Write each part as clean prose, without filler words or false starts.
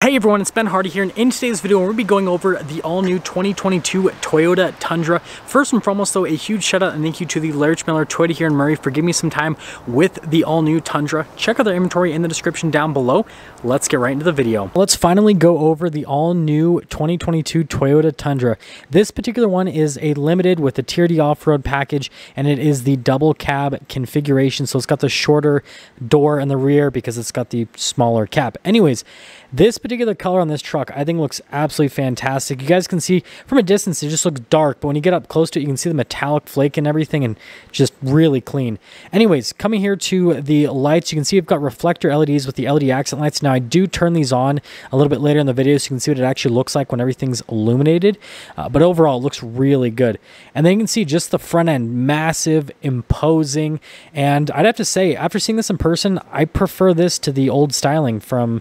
Hey everyone, it's Ben Hardy here, and in today's video, we're going to be going over the all-new 2022 Toyota Tundra. First and foremost though, a huge shout out and thank you to the Larry Miller Toyota here in Murray for giving me some time with the all-new Tundra. Check out their inventory in the description down below. Let's get right into the video. Let's finally go over the all-new 2022 Toyota Tundra. This particular one is a limited with a TRD off-road package, and it is the double cab configuration, so it's got the shorter door in the rear because it's got the smaller cab. Anyways, this particular color on this truck, I think, looks absolutely fantastic. You guys can see from a distance, it just looks dark, but when you get up close to it, you can see the metallic flake and everything, and just really clean. Anyways, coming here to the lights, you can see you've got reflector LEDs with the LED accent lights. Now, I do turn these on a little bit later in the video so you can see what it actually looks like when everything's illuminated, but overall, it looks really good. And then you can see just the front end, massive, imposing, and I'd have to say, after seeing this in person, I prefer this to the old styling from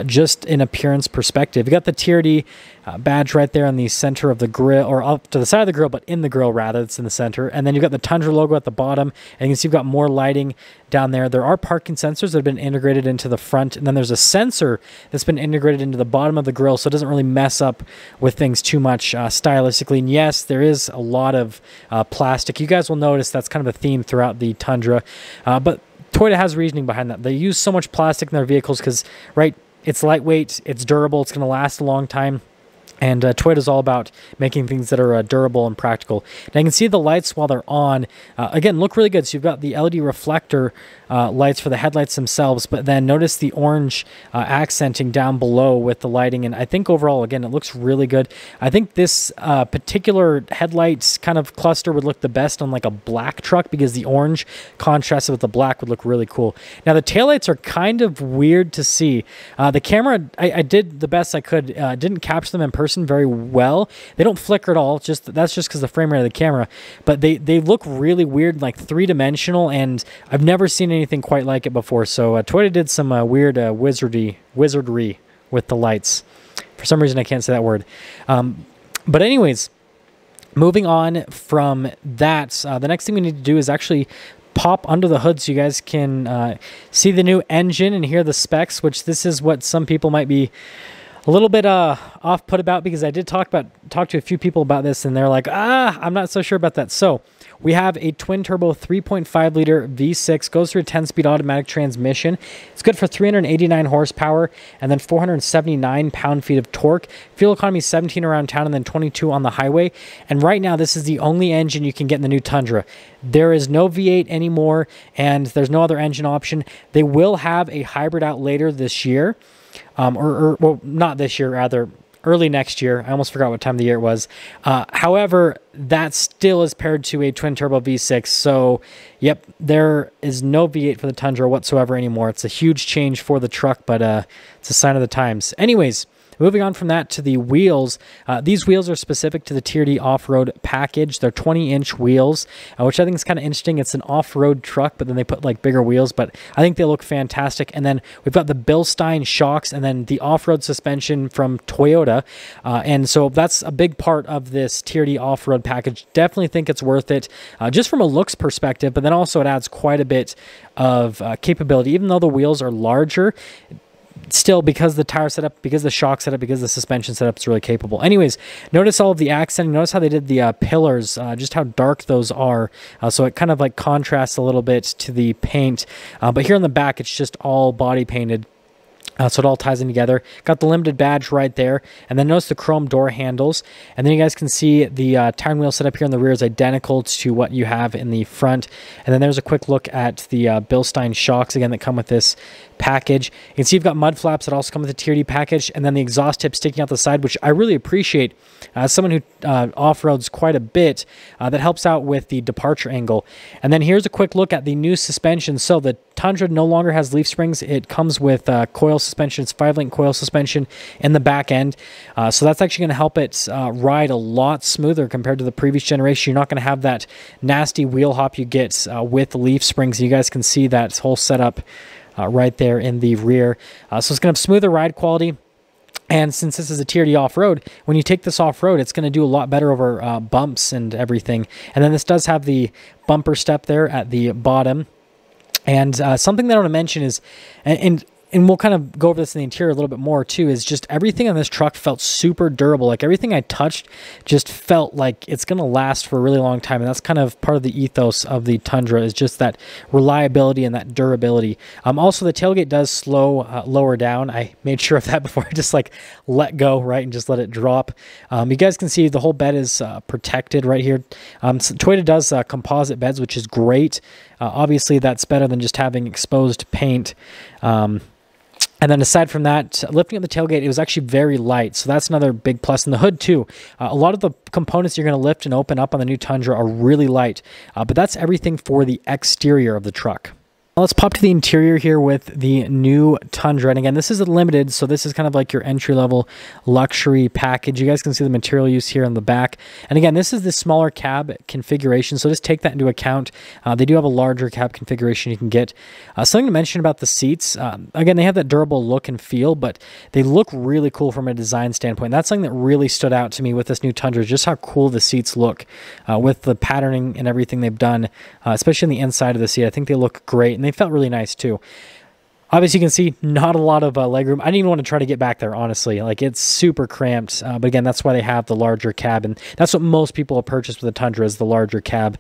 just an appearance perspective. You got the TRD badge right there on the center of the grill, or up to the side of the grill, but in the grill rather, it's in the center. And then you've got the Tundra logo at the bottom, and you can see you've got more lighting down there. There are parking sensors that have been integrated into the front, and then there's a sensor that's been integrated into the bottom of the grill, so it doesn't really mess up with things too much stylistically. And yes, there is a lot of plastic. You guys will notice that's kind of a theme throughout the Tundra, but Toyota has reasoning behind that. They use so much plastic in their vehicles because, right, it's lightweight, it's durable, it's going to last a long time. And Toyota is all about making things that are durable and practical. Now you can see the lights while they're on, again, look really good. So you've got the LED reflector lights for the headlights themselves, but then notice the orange accenting down below with the lighting. And I think overall, again, it looks really good. I think this particular headlights kind of cluster would look the best on like a black truck because the orange contrasted with the black would look really cool. Now the taillights are kind of weird to see. The camera, I did the best I could, didn't capture them in person very well. They don't flicker at all. That's just because the frame rate of the camera, but they look really weird, like three-dimensional, and I've never seen anything quite like it before. So Toyota did some weird wizardry with the lights. For some reason I can't say that word, but anyways, moving on from that, the next thing we need to do is actually pop under the hood so you guys can see the new engine and hear the specs, which this is what some people might be a little bit off-put about, because I did talk to a few people about this, and they're like, I'm not so sure about that. So we have a twin-turbo 3.5-liter V6, goes through a 10-speed automatic transmission. It's good for 389 horsepower and then 479 pound-feet of torque. Fuel economy 17 around town and then 22 on the highway. And right now, this is the only engine you can get in the new Tundra. There is no V8 anymore, and there's no other engine option. They will have a hybrid out later this year. Well, not this year, rather early next year. I almost forgot what time of the year it was. However, that still is paired to a twin-turbo V6. So, yep, there is no V8 for the Tundra whatsoever anymore. It's a huge change for the truck, but it's a sign of the times. Anyways, moving on from that to the wheels. These wheels are specific to the TRD off-road package. They're 20-inch wheels, which I think is kind of interesting. It's an off-road truck, but then they put like bigger wheels, but I think they look fantastic. And then we've got the Bilstein shocks and then the off-road suspension from Toyota. And so that's a big part of this TRD off-road package. Definitely think it's worth it, just from a looks perspective, but then also it adds quite a bit of capability. Even though the wheels are larger, still, because the tire setup, because the shock setup, because the suspension setup is really capable. Anyways, notice all of the accenting. Notice how they did the pillars, just how dark those are. So it kind of like contrasts a little bit to the paint. But here on the back, it's just all body painted. So it all ties in together. Got the limited badge right there. And then notice the chrome door handles. And then you guys can see the tire and wheel setup here in the rear is identical to what you have in the front. And then there's a quick look at the Bilstein shocks, again, that come with this package. You can see you've got mud flaps that also come with the TRD package, and then the exhaust tip sticking out the side, which I really appreciate. As someone who off-roads quite a bit, that helps out with the departure angle. And then here's a quick look at the new suspension. So the Tundra no longer has leaf springs. It comes with coil suspension. It's 5-link coil suspension in the back end. So that's actually going to help it ride a lot smoother compared to the previous generation. You're not going to have that nasty wheel hop you get with leaf springs. You guys can see that whole setup right there in the rear. So it's going to have smoother ride quality. And since this is a TRD off-road, when you take this off-road, it's going to do a lot better over bumps and everything. And then this does have the bumper step there at the bottom. And something that I want to mention is, and and we'll kind of go over this in the interior a little bit more too, is just everything on this truck felt super durable. Like everything I touched just felt like it's going to last for a really long time. And that's kind of part of the ethos of the Tundra, is just that reliability and that durability. Also, the tailgate does slow lower down. I made sure of that before I just like let go, right, and just let it drop. You guys can see the whole bed is protected right here. So Toyota does composite beds, which is great. Obviously, that's better than just having exposed paint. And then aside from that, lifting up the tailgate, it was actually very light. So that's another big plus. In the hood too, a lot of the components you're going to lift and open up on the new Tundra are really light. But that's everything for the exterior of the truck. Let's pop to the interior here with the new Tundra. And again, this is a limited, so this is kind of like your entry-level luxury package. You guys can see the material use here on the back. And again, this is the smaller cab configuration, so just take that into account. They do have a larger cab configuration you can get. Something to mention about the seats. Again, they have that durable look and feel, but they look really cool from a design standpoint. That's something that really stood out to me with this new Tundra, just how cool the seats look with the patterning and everything they've done, especially on the inside of the seat. I think they look great, and they felt really nice too. Obviously, you can see not a lot of legroom. I didn't even want to try to get back there, honestly. Like, it's super cramped. But again, that's why they have the larger cab, and that's what most people have purchased with the Tundra, is the larger cab.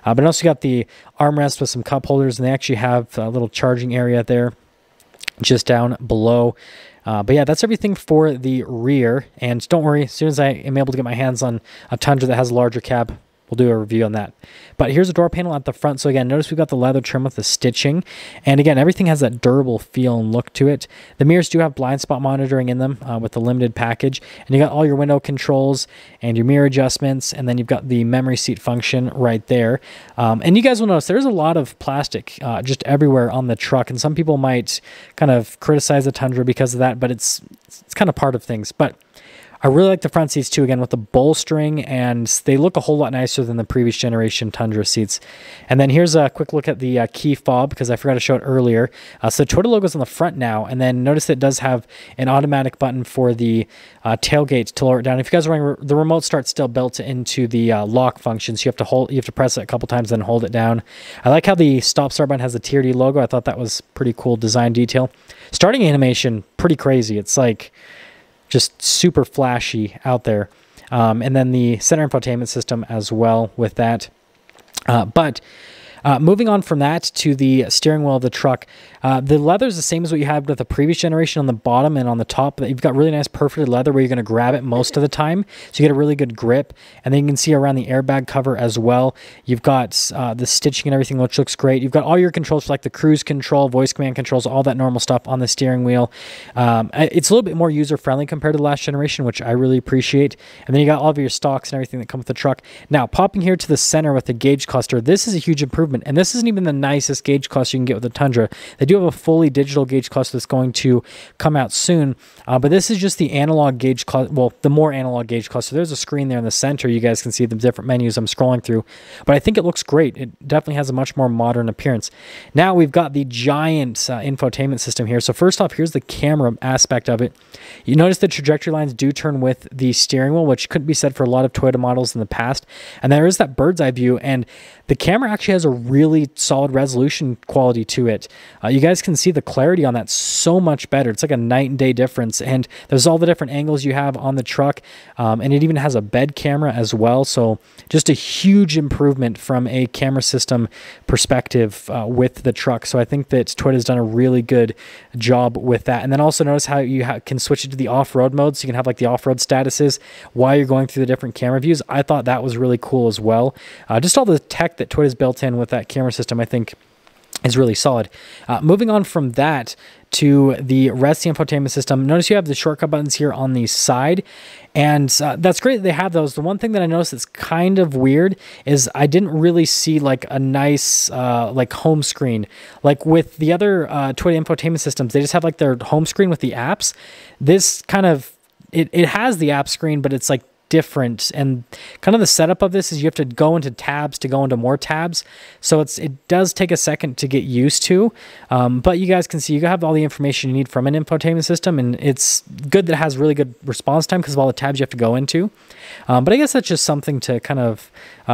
But it also got the armrest with some cup holders, and they actually have a little charging area there just down below. But yeah, that's everything for the rear. And don't worry, as soon as I am able to get my hands on a Tundra that has a larger cab, we'll do a review on that. But here's a door panel at the front. So again, notice we've got the leather trim with the stitching. And again, everything has that durable feel and look to it. The mirrors do have blind spot monitoring in them with the limited package. And you got all your window controls and your mirror adjustments. And then you've got the memory seat function right there. And you guys will notice there's a lot of plastic just everywhere on the truck. And some people might kind of criticize the Tundra because of that, but it's kind of part of things. But I really like the front seats too, again, with the bolstering, and they look a whole lot nicer than the previous generation Tundra seats. And then here's a quick look at the key fob, because I forgot to show it earlier. So Toyota logo's on the front now, and then notice it does have an automatic button for the tailgate to lower it down. If you guys are wondering, the remote start's still built into the lock function, so you have to press it a couple times, then hold it down. I like how the stop-start button has the TRD logo. I thought that was pretty cool design detail. Starting animation, pretty crazy. It's like just super flashy out there. And then the center infotainment system as well with that. Moving on from that to the steering wheel of the truck, the leather is the same as what you had with the previous generation on the bottom and on the top. You've got really nice perforated leather where you're going to grab it most of the time, so you get a really good grip. And then you can see around the airbag cover as well. You've got the stitching and everything, which looks great. You've got all your controls, like the cruise control, voice command controls, all that normal stuff on the steering wheel. It's a little bit more user-friendly compared to the last generation, which I really appreciate. And then you got all of your stocks and everything that come with the truck. Now, popping here to the center with the gauge cluster, this is a huge improvement. And this isn't even the nicest gauge cluster you can get with the Tundra. They do have a fully digital gauge cluster that's going to come out soon. But this is just the analog gauge cluster, well, the more analog gauge cluster. There's a screen there in the center. You guys can see the different menus I'm scrolling through. But I think it looks great. It definitely has a much more modern appearance. Now we've got the giant infotainment system here. So first off, here's the camera aspect of it. You notice the trajectory lines do turn with the steering wheel, which couldn't be said for a lot of Toyota models in the past. And there is that bird's eye view, and the camera actually has a really solid resolution quality to it. You guys can see the clarity on that so much better. It's like a night and day difference. And there's all the different angles you have on the truck. And it even has a bed camera as well. So just a huge improvement from a camera system perspective with the truck. So I think that Toyota's done a really good job with that. And then also notice how you can switch it to the off-road mode. So you can have like the off-road statuses while you're going through the different camera views. I thought that was really cool as well. Just all the tech that Toyota's built in with that camera system, I think, is really solid. Moving on from that to the rest of the infotainment system, notice you have the shortcut buttons here on the side, and that's great that they have those. The one thing that I noticed that's kind of weird is I didn't really see like a nice like home screen. Like with the other Toyota infotainment systems, they just have like their home screen with the apps. This kind of, it has the app screen, but it's like different, and kind of the setup of this is you have to go into tabs to go into more tabs, so it does take a second to get used to, but you guys can see you have all the information you need from an infotainment system, and it's good that it has really good response time because of all the tabs you have to go into. But I guess that's just something to kind of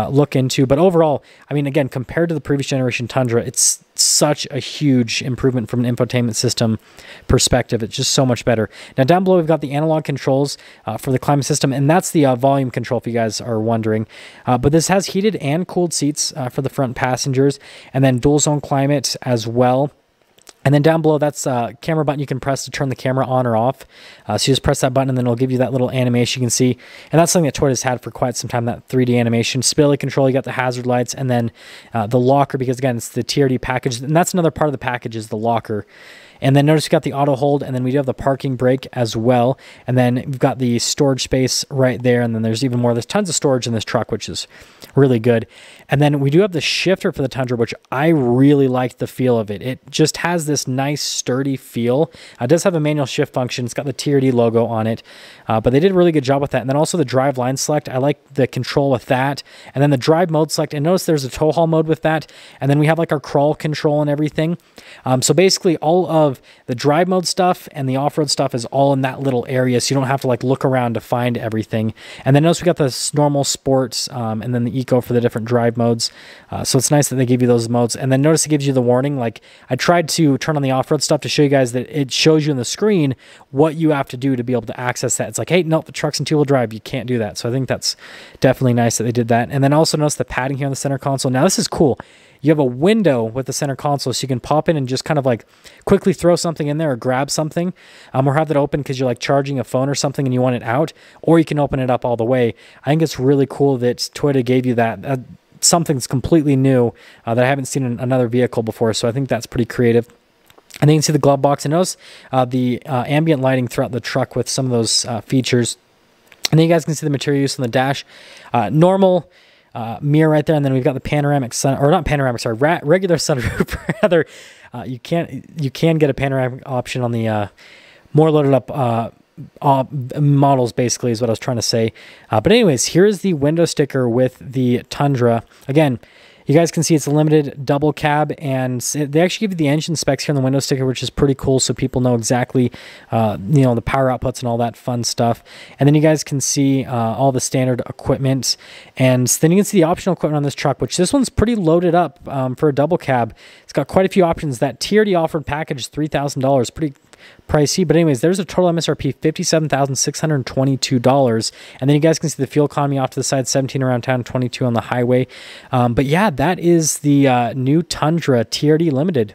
look into. But overall, I mean, again, compared to the previous generation Tundra, it's such a huge improvement from an infotainment system perspective. It's just so much better. Now down below, we've got the analog controls for the climate system, and that's the volume control if you guys are wondering. But this has heated and cooled seats for the front passengers, and then dual zone climate as well. And then down below, that's a camera button you can press to turn the camera on or off. So you just press that button, and then it'll give you that little animation you can see. And that's something that Toyota's had for quite some time, that 3D animation. Stability control, you got the hazard lights, and then the locker, because again, it's the TRD package. And that's another part of the package, is the locker. And then notice we got the auto hold, and then we do have the parking brake as well. And then we've got the storage space right there, and then there's even more. There's tons of storage in this truck, which is really good. And then we do have the shifter for the Tundra, which I really like the feel of it. It just has this nice sturdy feel. It does have a manual shift function. It's got the TRD logo on it, but they did a really good job with that. And then also the drive line select, I like the control with that. And then the drive mode select, and notice there's a tow haul mode with that. And then we have like our crawl control and everything. So basically all of the drive mode stuff and the off-road stuff is all in that little area, so you don't have to like look around to find everything. And then notice we got this normal, sports, and then the eco for the different drive modes. So it's nice that they give you those modes. And then notice it gives you the warning. Like, I tried to turn on the off-road stuff to show you guys that it shows you on the screen what you have to do to be able to access that. It's like, hey, nope, the truck's in two-wheel drive. You can't do that. So I think that's definitely nice that they did that. And then also notice the padding here on the center console. Now this is cool. You have a window with the center console, so you can pop in and just kind of like quickly throw something in there or grab something, or have that open because you're like charging a phone or something and you want it out, or you can open it up all the way. I think it's really cool that Toyota gave you that. Something's completely new that I haven't seen in another vehicle before, so I think that's pretty creative. And then you can see the glove box, and notice the ambient lighting throughout the truck with some of those features. And then you guys can see the material use on the dash. Normal mirror right there, and then we've got the panoramic sun, or not panoramic, sorry, regular sunroof. Rather, you can get a panoramic option on the more loaded up models, basically, is what I was trying to say. But anyways, here's the window sticker with the Tundra. Again, you guys can see it's a limited double cab, and they actually give you the engine specs here on the window sticker, which is pretty cool, so people know exactly, the power outputs and all that fun stuff. And then you guys can see all the standard equipment, and then you can see the optional equipment on this truck, which this one's pretty loaded up for a double cab. It's got quite a few options. That TRD offered package is $3,000, pretty pricey, but anyways, there's a total MSRP $57,622, and then you guys can see the fuel economy off to the side, 17 around town, 22 on the highway. But yeah, that is the new Tundra TRD Limited.